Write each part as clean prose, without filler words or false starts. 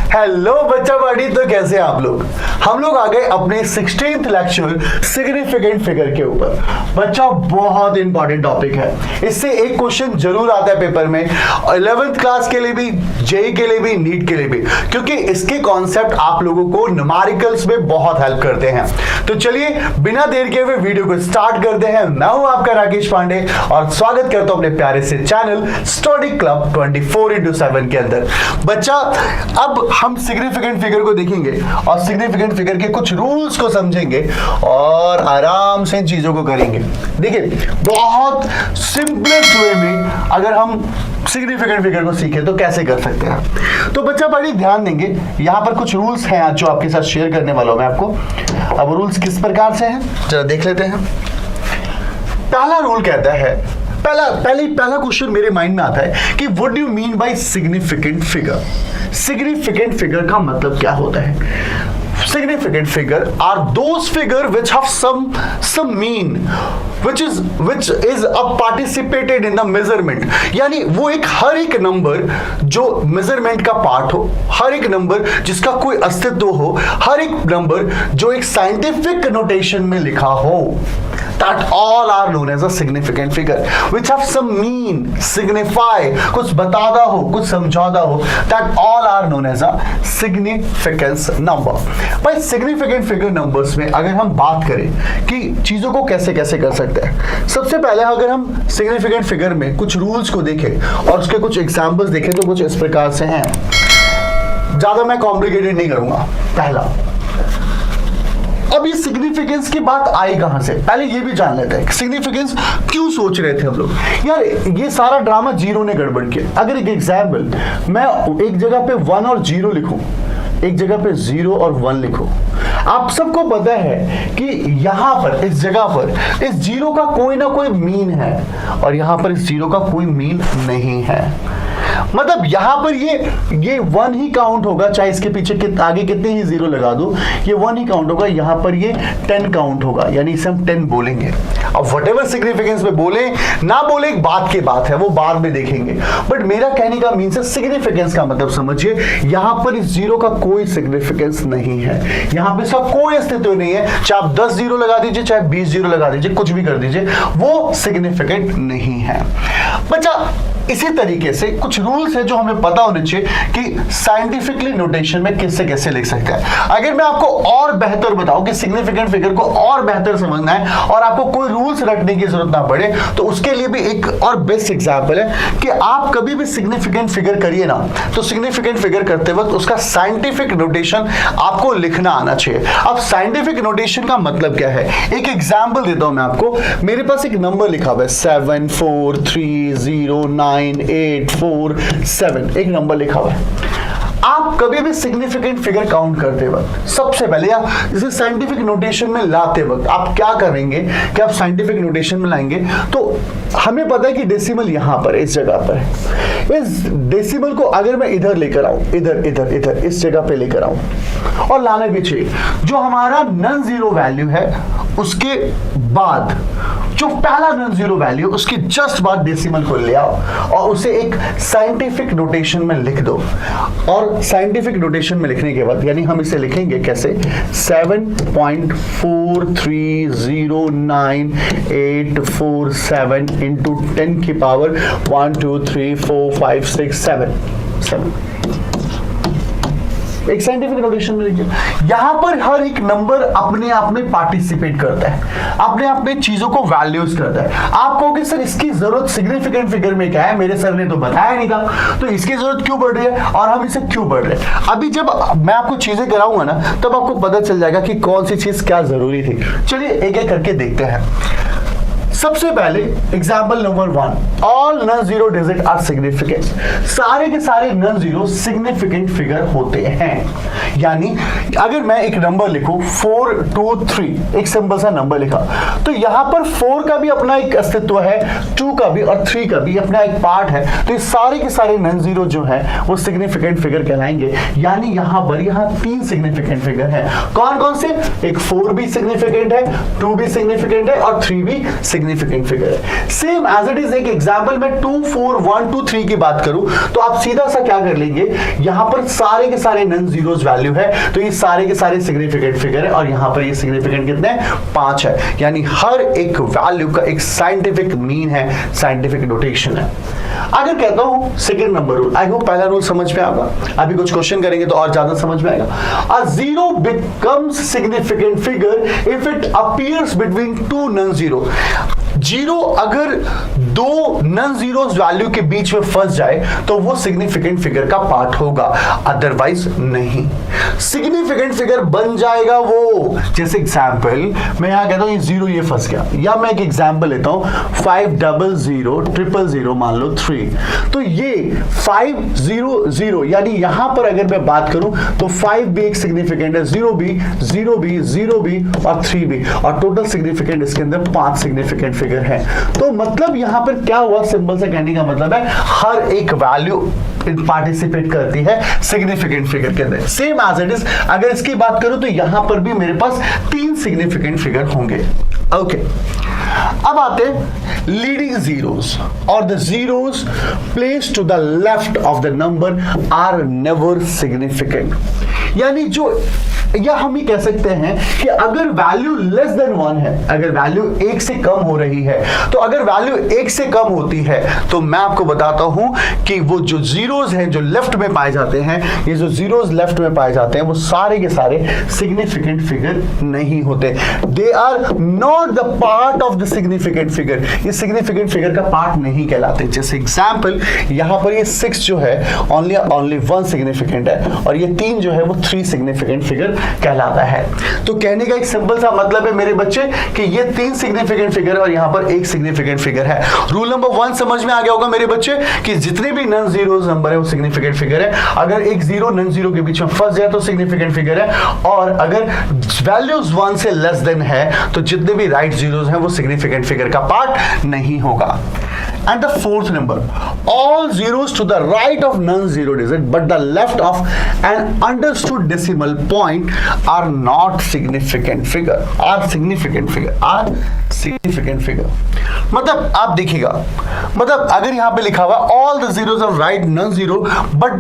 Hello बच्चा party. तो कैसे हैं आप लोग? हम लोग आ गए अपने 16th लेक्चर सिग्निफिकेंट फिगर के ऊपर। बच्चा बहुत इंपॉर्टेंट टॉपिक है, इससे एक क्वेश्चन जरूर आता है पेपर में, 11th क्लास के लिए भी, जेई के लिए भी, नीट के लिए भी, क्योंकि इसके कॉन्सेप्ट आप लोगों को न्यूमेरिकल्स में बहुत हेल्प करते हैं। तो चलिए बिना देर के हुए वीडियो को स्टार्ट करते हैं। मैं हूं आपका राकेश पांडे और स्वागत करता हूं अपने प्यारे से चैनल स्टडी क्लब 24x7 के अंदर। बच्चा अब हम सिग्निफिकेंट फिगर को देखेंगे और सिग्निफिकेंट फिगर के कुछ रूल्स को समझेंगे और आराम से इन चीजों को करेंगे। देखिए बहुत सिंपलेस्ट वे में अगर हम सिग्निफिकेंट फिगर को सीखें तो कैसे कर सकते हैं। तो बच्चा बड़ी ध्यान देंगे, यहां पर कुछ रूल्स हैं आज जो आपके साथ शेयर करने वाला हूं मैं आपको। अब रूल्स किस प्रकार से हैं जरा देख लेते हैं। पहला रूल कहता है, पहला क्वेश्चन मेरे माइंड में आता है कि what do you mean by significant figure. Significant figure का मतलब क्या होता है? Significant figure are those figure which have some mean, which is a participated in the measurement। यानी वो हर एक नंबर जो मेजरमेंट का पार्ट हो, हर एक नंबर जिसका कोई अस्तित्व हो, हर एक नंबर जो एक साइंटिफिक नोटेशन में लिखा हो, that all are known as a significant figure which have some mean, signify, कुछ बताता हो, कुछ समझाता हो, that all are known as a significance number। भाई सिग्निफिकेंट फिगर नंबर्स में अगर हम बात करें कि चीजों को कैसे कैसे कर सकते हैं, सबसे पहले अगर हम सिग्निफिकेंट फिगर में कुछ रूल्स को देखें और उसके कुछ एग्जांपल्स देखें तो कुछ इस प्रकार से हैं। ज्यादा मैं कॉम्प्लिकेटेड नहीं करूंगा। पहला, अब ये सिग्निफिकेंस की बात आई कहां से, पहले ये भी जान लेते हैं। सिग्निफिकेंस क्यों सोच रहे थे हम लोग? यार ये सारा ड्रामा जीरो ने गड़बड़ किया। अगर एक एग्जाम्पल मैं एक जगह पे 1 और 0 लिखूं, एक जगह पे 0 और 1 लिखो, आप सबको पता है कि यहां पर इस जगह पर इस 0 का कोई ना कोई मीन है और यहां पर इस 0 का कोई मीन नहीं है। मतलब यहां पर ये 1 ही काउंट होगा, चाहे इसके पीछे आगे कितने ही 0 लगा दो, ये 1 ही काउंट होगा। यहां पर ये 10 काउंट होगा, यानी इसे हम 10 बोलेंगे। अब व्हाटएवर सिग्निफिकेंस में बोले ना बोले एक बात की बात है, वो बाद में देखेंगे। बट मेरा कहने का मीन है सिग्निफिकेंस का मतलब समझिए, यहां पर इस 0 का कोई सिग्निफिकेंस नहीं है, यहां पर इसका कोई अस्तित्व नहीं है। चाहे आप 10 0 लगा दीजिए, चाहे 20 0 लगा दीजिए, कुछ भी कर दीजिए, वो सिग्निफिकेंट नहीं है। बच्चा इसी तरीके से कुछ रूल्स है जो हमें पता होने चाहिए कि साइंटिफिकली नोटेशन में किससे कैसे लिख सकते हैं। अगर मैं आपको और बेहतर बताऊं कि सिग्निफिकेंट फिगर को और बेहतर समझना है और आपको कोई रूल्स रखने की जरूरत ना पड़े, तो उसके लिए भी एक और बेस्ट एग्जांपल है कि आप कभी भी सिग्निफिकेंट फिगर करिए ना, तो सिग्निफिकेंट फिगर करते वक्त उसका साइंटिफिक नोटेशन आपको लिखना आना चाहिए। अब साइंटिफिक नोटेशन का मतलब क्या है, एक एग्जाम्पल देता हूं मैं आपको। मेरे पास एक नंबर लिखा हुआ है 7 4 3 0 9 8 4 7, एक नंबर लिखा हुआ है। आप कभी भी सिग्निफिकेंट फिगर काउंट करते वक्त सबसे पहले या इसे साइंटिफिक नोटेशन में लाते वक्त आप क्या करेंगे कि आप साइंटिफिक नोटेशन में लाएंगे, तो हमें पता है कि डेसिमल यहां पर इस जगह पर है। इस डेसिमल को अगर मैं इधर लेकर आऊं, इधर इधर इधर इस जगह पे लेकर आऊं और लाना भी चाहिए, जो हमारा नॉन जीरो वैल्यू है उसके बाद जो पहला नॉन जीरो वैल्यू उसके जस्ट बाद डेसिमल को ले आओ और उसे एक साइंटिफिक नोटेशन में लिख दो। और साइंटिफिक नोटेशन में लिखने के बाद यानी हम इसे लिखेंगे कैसे, 7.43094847 इंटू 10 की पावर 1 2 3 4 5 6 7 एक साइंटिफिक नोटेशन में लिखिए। यहां पर हर एक नंबर अपने आप में पार्टिसिपेट करता है, अपने आप में चीजों को वैल्यूज करता है। आप कहोगे सर इसकी जरूरत सिग्निफिकेंट फिगर में क्या है, मेरे सर ने तो बताया नहीं था, तो इसकी जरूरत क्यों पड़ रही है और हम इसे क्यों पढ़ रहे हैं। अभी जब मैं आपको चीजें कराऊंगा ना तब आपको पता चल जाएगा कि कौन सी चीज क्या जरूरी थी। चलिए एक एक करके देखते हैं। सबसे पहले example number 1, all non zero digit are significant. सारे के सारे नॉन जीरो सिग्निफिकेंट फिगर होते हैं। यानी अगर मैं एक नंबर लिखूं 4 2 3, एक सिंपल सा नंबर लिखा, तो यहां पर 4 का भी अपना एक अस्तित्व है, 2 का भी और 3 का भी अपना एक पार्ट है। तो ये सारे के सारे नॉन जीरो जो है वो सिग्निफिकेंट फिगर कहलाएंगे। यानी यहां पर 3 सिग्निफिकेंट फिगर है। कौन कौन से? एक 4 भी सिग्निफिकेंट है, 2 भी सिग्निफिकेंट है और 3 भी सिग्निफिकेंट सिग्निफिकेंट फिगर है। सेम एज इट इज एक एग्जांपल में 2 4 1 2 3 की बात करूं तो आप सीधा सा क्या कर लेंगे, यहां पर सारे के सारे नॉन जीरोस वैल्यू है, तो ये सारे के सारे सिग्निफिकेंट फिगर है, और यहां पर ये सिग्निफिकेंट कितने हैं, 5 है। यानी हर एक वैल्यू का एक साइंटिफिक मीन है, साइंटिफिक नोटेशन है। अगर कहता हूं second number rule, I hope पहला रूल समझ में आएगा, अभी कुछ क्वेश्चन करेंगे तो और ज्यादा समझ में आएगा। A zero becomes significant figure if it appears between two non zero. Zero अगर दो नॉन जीरोस वैल्यू के बीच में फंस जाए तो वो सिग्निफिकेंट फिगर का पार्ट होगा, अदरवाइज नहीं। सिग्निफिकेंट फिगर बन जाएगा वो, जैसे एग्जांपल मैं यहां कहता हूं ये जीरो ये फंस गया, या मैं एक एग्जांपल लेता हूं 5000000 मान लो 3, तो ये 500 यानी यहां पर अगर मैं बात करूं तो 5 भी एक सिग्निफिकेंट है, 0 भी 0 भी 0 भी और 3 भी, और टोटल सिग्निफिकेंट इसके अंदर 5 सिग्निफिकेंट फिगर है। तो मतलब यहां पर क्या हुआ, सिंपल से कहने का मतलब है हर एक वैल्यू पार्टिसिपेट करती है सिग्निफिकेंट फिगर के अंदर। सेम एज इट इज अगर इसकी बात करूं तो यहां पर भी मेरे पास 3 सिग्निफिकेंट फिगर होंगे। ओके, अब आते हैं लीडिंग जीरोस, और the zeros placed to the left of the number are never significant. यानी जो, या हम ही कह सकते हैं कि अगर वैल्यू लेस देन 1 है, अगर वैल्यू 1 से कम हो रही है, तो अगर वैल्यू 1 से कम होती है तो मैं आपको बताता हूं कि वो जो जीरोस हैं जो लेफ्ट में पाए जाते हैं, ये जो जीरोस लेफ्ट में पाए जाते हैं वो सारे के सारे सिग्निफिकेंट फिगर नहीं होते। They are not the part of the significant figure, ये सिग्निफिकेंट फिगर का पार्ट नहीं कहलाते। जैसे एग्जांपल यहां पर ये 6 जो है ओनली 1 सिग्निफिकेंट है, और ये 3 जो है वो 3 सिग्निफिकेंट फिगर कहलाता है। तो कहने का एक सिंपल सा मतलब है मेरे बच्चे कि ये 3 सिग्निफिकेंट फिगर और यहां पर 1 सिग्निफिकेंट फिगर है। रूल नंबर 1 समझ में आ गया होगा मेरे बच्चे कि जितने भी नॉन जीरोस नंबर है वो सिग्निफिकेंट फिगर है। अगर एक जीरो नॉन जीरो के बीच में फंस जाए तो सिग्निफिकेंट फिगर है, और अगर वैल्यूज 1 से लेस देन है तो जितने भी राइट जीरोस हैं वो सिग्निफिकेंट फिगर का पार्ट नहीं होगा। And the fourth number, all zeros to the right of non-zero digit but the left of an understood decimal point are not significant figure. Are significant figure. Are significant figure. मतलब आप देखिएगा, मतलब अगर यहाँ पे लिखा हुआ all the zeros of right non-zero but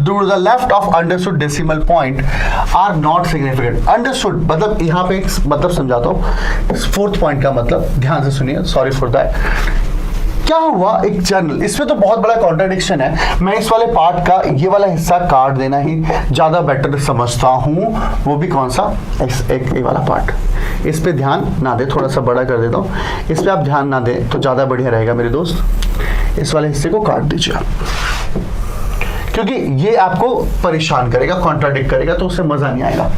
to the left of understood decimal point are not significant. Understood मतलब यहाँ पे मतलब समझाता हूँ, फोर्थ पॉइंट का मतलब ध्यान से सुनिए, सॉरी फॉर दैट। क्या हुआ, एक जर्नल, इसमें तो बहुत बड़ा कॉन्ट्रडिक्शन है, मैं इस वाले पार्ट का ये वाला हिस्सा काट देना ही ज्यादा बेटर समझता हूं। वो भी कौन सा, एक वाला पार्ट, इस पे ध्यान ना दे, थोड़ा सा बड़ा कर देता हूं, इस पे आप ध्यान ना दें तो ज्यादा बढ़िया रहेगा मेरे दोस्त। इस वाले हिस्से को काट दीजिए क्योंकि ये आपको परेशान करेगा, कॉन्ट्राडिक्ट करेगा, तो उससे मजा नहीं आएगा।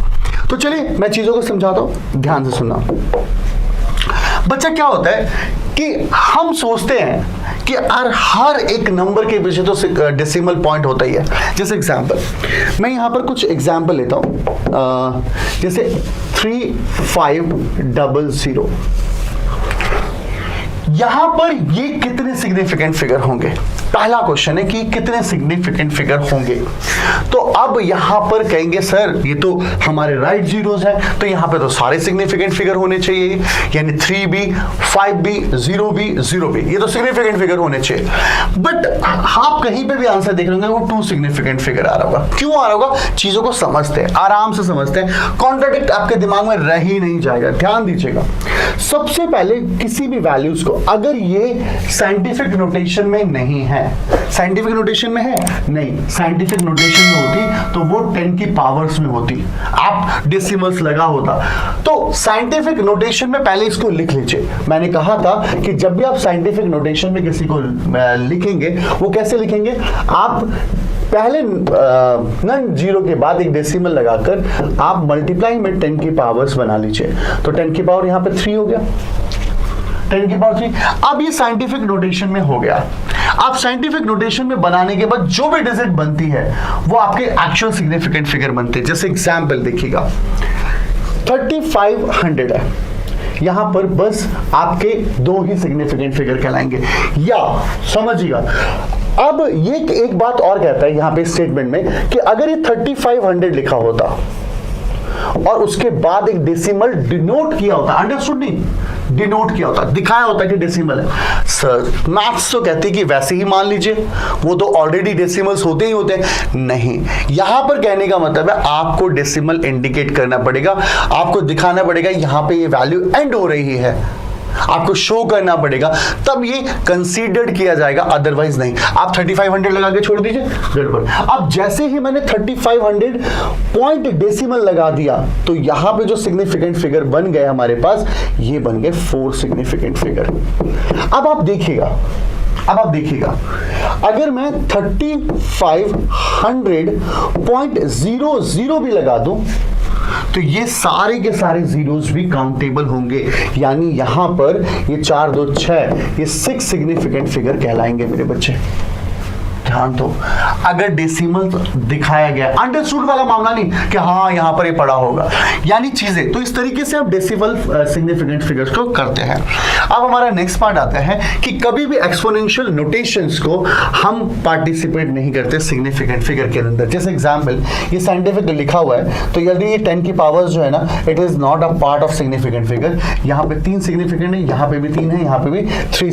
तो चलिए मैं चीजों को समझाता हूं, ध्यान से सुनना। बच्चा क्या होता है कि हम सोचते हैं कि हर एक नंबर के पीछे तो डेसिमल पॉइंट होता ही है। जैसे एग्जांपल मैं यहां पर कुछ एग्जांपल लेता हूं, जैसे 3500, यहां पर ये कितने सिग्निफिकेंट फिगर होंगे, पहला क्वेश्चन है कि कितने सिग्निफिकेंट फिगर होंगे। तो अब यहां पर कहेंगे सर ये तो हमारे राइट जीरोस हैं, तो यहां पे तो सारे सिग्निफिकेंट फिगर होने चाहिए, यानी 3 भी 5 भी 0 भी 0 भी, ये तो सिग्निफिकेंट फिगर होने चाहिए। बट आप कहीं पे भी आंसर देख लेंगे वो 2 सिग्निफिकेंट फिगर आ रहा होगा। क्यों आ रहा होगा, चीजों को समझते हैं, आराम से समझते हैं, कॉन्ट्राडिक्ट आपके दिमाग में रह ही नहीं जाएगा। ध्यान दीजिएगा, सबसे पहले किसी भी वैल्यूज को अगर ये साइंटिफिक नोटेशन में नहीं है, साइंटिफिक नोटेशन में है नहीं, साइंटिफिक नोटेशन में होती तो वो 10 की पावर्स में होती, आप डेसिमल्स लगा होता। तो साइंटिफिक नोटेशन में पहले इसको लिख लीजिए। मैंने कहा था कि जब भी आप साइंटिफिक नोटेशन में किसी को लिखेंगे वो कैसे लिखेंगे, आप पहले नॉन जीरो के बाद एक डेसिमल लगाकर आप मल्टीप्लाई में 10 की पावर्स बना लीजिए। तो 10 की पावर यहां पे 3 हो गया, 10 की पावर 3। अब ये साइंटिफिक नोटेशन में हो गया। आप साइंटिफिक नोटेशन में बनाने के बाद जो भी डिजिट बनती है वो आपके एक्चुअल सिग्निफिकेंट फिगर बनते हैं। जैसे एग्जांपल देखिएगा 3500 है, यहां पर बस आपके 2 ही सिग्निफिकेंट फिगर कहलाएंगे। या समझिएगा, अब ये एक बात और कहता है यहां पे स्टेटमेंट में कि अगर ये 3500 लिखा होता और उसके बाद एक डेसिमल डिनोट किया होता है, अंडरस्टूड नहीं, डिनोट किया होता है, दिखाया होता है कि डेसिमल है। सर मैथ्स तो कहती है कि वैसे ही मान लीजिए, वो तो ऑलरेडी डेसिमल्स होते ही होते हैं। नहीं, यहां पर कहने का मतलब है आपको डेसिमल इंडिकेट करना पड़ेगा, आपको दिखाना पड़ेगा यहां पे ये वैल्यू एंड हो रही है, आपको शो करना पड़ेगा, तब ये कंसीडर्ड किया जाएगा, अदरवाइज नहीं। आप 3500 लगा के छोड़ दीजिए, गड़बड़। अब जैसे ही मैंने 3500 पॉइंट डेसिमल लगा दिया तो यहां पे जो सिग्निफिकेंट फिगर बन गए हमारे पास, ये बन गए 4 सिग्निफिकेंट फिगर। अब आप देखिएगा, अगर मैं 3500.00 भी लगा दूं तो ये सारे के सारे जीरोस भी काउंटेबल होंगे, यानी यहां पर ये 4 2 6, ये 6 सिग्निफिकेंट फिगर कहलाएंगे मेरे बच्चे। ध्यान दो, अगर डेसिमल दिखाया गया, अंडरस्टूड वाला मामला नहीं कि हाँ यहां पर ये पड़ा होगा, यानी चीजें तो इस तरीके से आप डेसिमल सिग्निफिकेंट फिगर्स को करते हैं। अब हमारा नेक्स्ट पार्ट आता है कि कभी भी एक्सपोनेंशियल नोटेशंस को हम पार्टिसिपेट नहीं करते सिग्निफिकेंट फिगर के अंदर। जैसे एग्जांपल, ये साइंटिफिक लिखा हुआ है तो यदि ये 10 की पावर्स जो है ना, it is not a part of significant figure. यहाँ पे 3 सिग्निफिकेंट है, यहाँ पे भी 3 है, यहाँ पे भी 3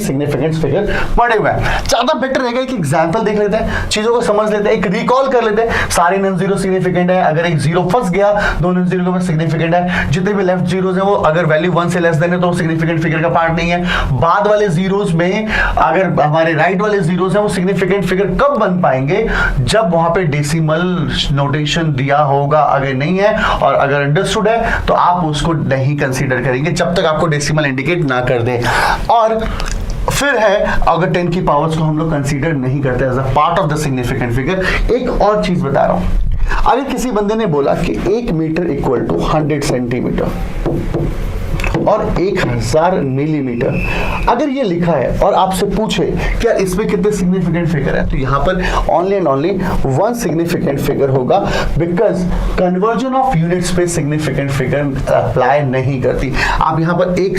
सिग्निफिकेंट फिगर पड़े हुए हैं। ज्यादा बेटर रहेगा एक एग्जांपल देख लेते हैं, चीजों को समझ लेते हैं, एक रिकॉल कर लेते हैं। सारे नॉन जीरो सिग्निफिकेंट है, अगर एक जीरो फंस गया, दो नॉन जीरो के सिग्निफिकेंट है, जितने भी लेफ्ट जीरोस हैं वो अगर वैल्यू 1 से लेस देन है तो सिग्निफिकेंट फिगर का पार्ट नहीं है। बाद वाले जीरोस में अगर हमारे राइट वाले जीरोस हैं वो सिग्निफिकेंट फिगर कब बन पाएंगे, जब वहां पे डेसिमल नोटेशन दिया होगा। अगर नहीं है और अगर अंडरस्टूड है तो आप उसको नहीं कंसीडर करेंगे जब तक आपको डेसिमल इंडिकेट ना कर दे। और फिर है अगर 10 की पावर्स को हम लोग कंसीडर नहीं करते as a part of the significant figure. एक और चीज बता रहा हूं, अगर किसी बंदे ने बोला कि 1 मीटर इक्वल टू 100 सेंटीमीटर और 1000 मिलीमीटर, अगर ये लिखा है और आपसे पूछे क्या इसमें कितने सिग्निफिकेंट फिगर है, तो यहां पर only and only 1 significant figure होगा, बिकॉज कन्वर्जन ऑफ यूनिट्स पे सिग्निफिकेंट फिगर अप्लाई नहीं करती। आप यहां पर एक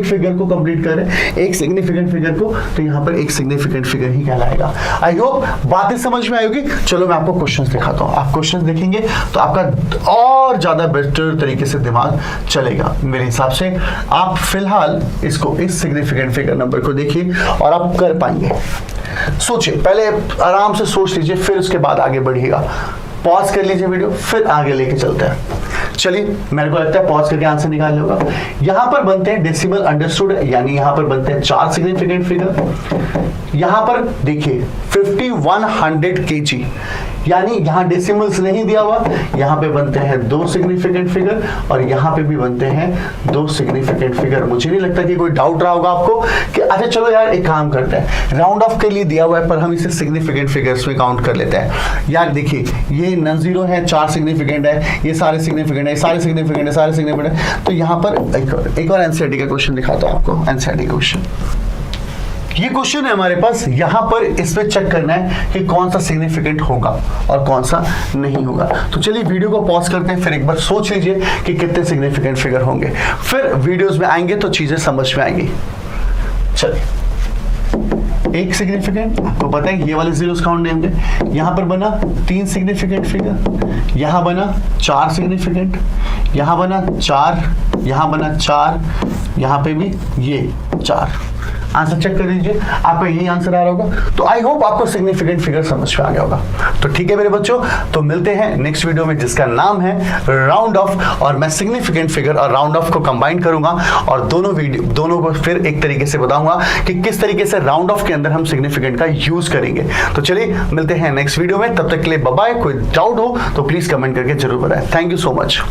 फिगर को कंप्लीट करें, एक सिग्निफिकेंट फिगर को, तो यहां पर एक सिग्निफिकेंट फिगर ही कहलाएगा। आई होप बातें समझ में आएगी। चलो मैं आपको क्वेश्चंस दिखाता हूं, आप क्वेश्चंस देखेंगे तो आपका और ज्यादा बेटर तरीके से दिमाग चलेगा। मेरे हिसाब से आप फिलहाल इसको, इस सिग्निफिकेंट फिगर नंबर को देखिए और आप कर पाएंगे। सोचिए, पहले आराम से सोच लीजिए, फिर उसके बाद आगे बढ़िएगा। पॉज कर लीजिए वीडियो, फिर आगे लेके चलते हैं। चलिए, मेरे को लगता है पॉज करके आंसर निकाल होगा। यहां पर बनते हैं डेसिमल, अंडरस्टूड, यानी यहां पर बनते हैं 4 सिग्निफिकेंट फिगर। यहां पर देखिए 5100 kg, यानी यहां डेसिमल्स नहीं दिया हुआ, यहां पे बनते हैं 2 सिग्निफिकेंट फिगर और यहां पे भी बनते हैं 2 सिग्निफिकेंट फिगर। मुझे नहीं लगता कि कोई डाउट रहा होगा आपको कि अच्छा चलो यार एक काम करते हैं, राउंड ऑफ के लिए दिया हुआ है पर हम इसे सिग्निफिकेंट फिगर्स में काउंट कर लेते हैं। यार देखिए, ये नॉन जीरो है, 4 सिग्निफिकेंट है, ये सारे सिग्निफिकेंट है, सारे सिग्निफिकेंट है, सारे सिग्निफिकेंट है। तो यहां पर एक और एनसीईआरटी का क्वेश्चन दिखाता हूं आपको। एनसीईआरटी क्वेश्चन, ये क्वेश्चन है हमारे पास, यहां पर इसमें चेक करना है कि कौन सा सिग्निफिकेंट होगा और कौन सा नहीं होगा। तो चलिए वीडियो को पॉज करते हैं, फिर एक बार सोच लीजिए कि कितने सिग्निफिकेंट फिगर होंगे, फिर वीडियोस में आएंगे तो चीजें समझ में आएंगी। चलिए, एक सिग्निफिकेंट, आपको पता है ये वाले जीरोस काउंट नहीं होंगे। यहां पर बना 3 सिग्निफिकेंट फिगर, यहां बना 4 सिग्निफिकेंट, यहां बना 4, यहां बना 4, यहां पे भी ये 4। आंसर चेक कर लीजिए, आपका यही आंसर आ रहा होगा। तो आई होप आपको सिग्निफिकेंट फिगर समझ में आ गया होगा। तो ठीक है मेरे बच्चों, तो मिलते हैं नेक्स्ट वीडियो में जिसका नाम है राउंड ऑफ, और मैं सिग्निफिकेंट फिगर और राउंड ऑफ को कंबाइन करूंगा और दोनों को फिर एक तरीके से बताऊंगा कि किस तरीके से राउंड ऑफ के अंदर हम सिग्निफिकेंट का यूज करेंगे। तो चलिए मिलते हैं नेक्स्ट वीडियो में, तब तक के लिए बाय बाय। कोई डाउट हो तो प्लीज कमेंट करके जरूर बताएं। Thank you so much.